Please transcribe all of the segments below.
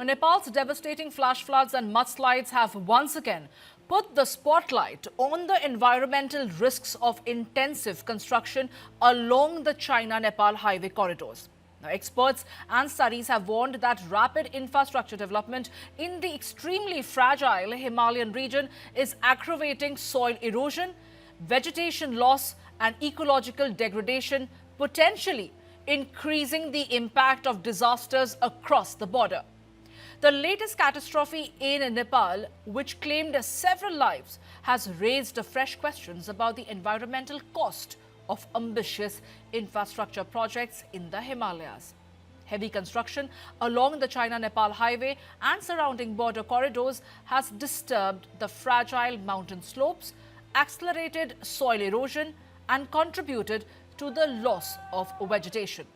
Nepal's devastating flash floods and mudslides have once again put the spotlight on the environmental risks of intensive construction along the China-Nepal highway corridors. Now, experts and studies have warned that rapid infrastructure development in the extremely fragile Himalayan region is aggravating soil erosion, vegetation loss and ecological degradation, potentially increasing the impact of disasters across the border. The latest catastrophe in Nepal, which claimed several lives, has raised fresh questions about the environmental cost of ambitious infrastructure projects in the Himalayas. Heavy construction along the China-Nepal highway and surrounding border corridors has disturbed the fragile mountain slopes, accelerated soil erosion, and contributed to the loss of vegetation.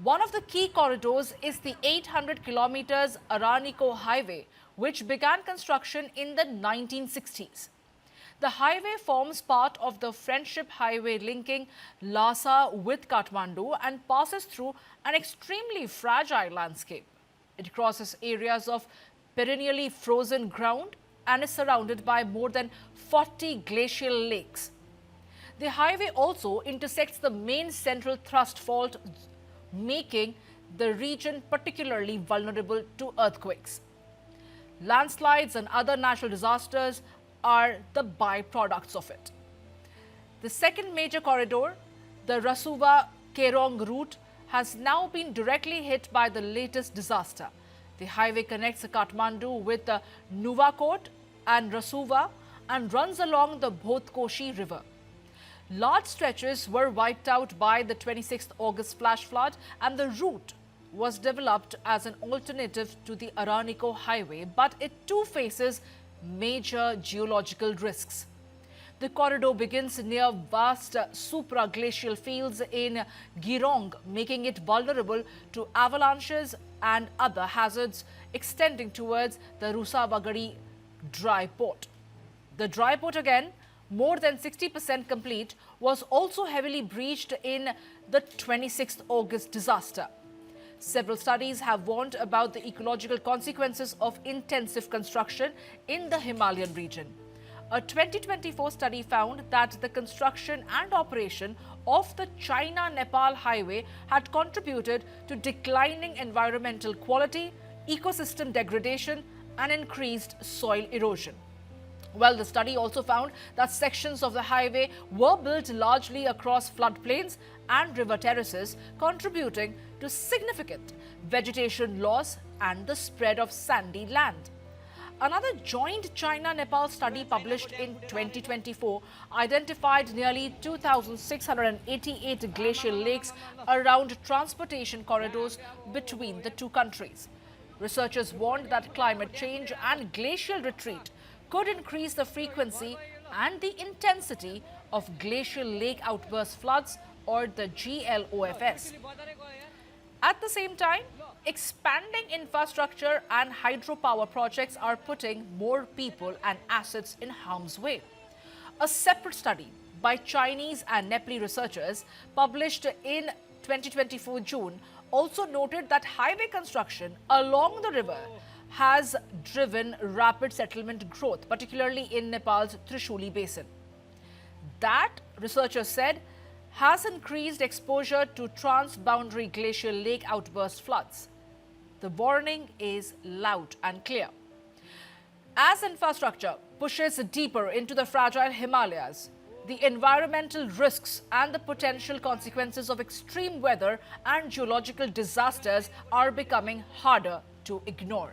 One of the key corridors is the 800 kilometers Araniko Highway, which began construction in the 1960s. The highway forms part of the Friendship Highway linking Lhasa with Kathmandu and passes through an extremely fragile landscape. It crosses areas of perennially frozen ground and is surrounded by more than 40 glacial lakes. The highway also intersects the main central thrust fault, making the region particularly vulnerable to earthquakes. Landslides and other natural disasters are the byproducts of it. The second major corridor, the Rasuwa-Keyrung route, has now been directly hit by the latest disaster. The highway connects Kathmandu with the Nuwakot and Rasuwa and runs along the Bhotkoshi River. Large stretches were wiped out by the 26th August flash flood, and the route was developed as an alternative to the Araniko Highway, but it too faces major geological risks. The corridor begins near vast supraglacial fields in Keyrung, making it vulnerable to avalanches and other hazards extending towards the Rasuwagadhi dry port. The dry port, again, more than 60% complete, was also heavily breached in the 26th August disaster. Several studies have warned about the ecological consequences of intensive construction in the Himalayan region. A 2024 study found that the construction and operation of the China-Nepal highway had contributed to declining environmental quality, ecosystem degradation, and increased soil erosion. Well, the study also found that sections of the highway were built largely across floodplains and river terraces, contributing to significant vegetation loss and the spread of sandy land. Another joint China-Nepal study published in 2024 identified nearly 2,688 glacial lakes around transportation corridors between the two countries. Researchers warned that climate change and glacial retreat could increase the frequency and the intensity of glacial lake outburst floods, or the GLOFs. At the same time, expanding infrastructure and hydropower projects are putting more people and assets in harm's way. A separate study by Chinese and Nepali researchers published in 2024 June also noted that highway construction along the river has driven rapid settlement growth, particularly in Nepal's Trishuli basin. That, researchers said, has increased exposure to transboundary glacial lake outburst floods. The warning is loud and clear. As infrastructure pushes deeper into the fragile Himalayas, the environmental risks and the potential consequences of extreme weather and geological disasters are becoming harder to ignore.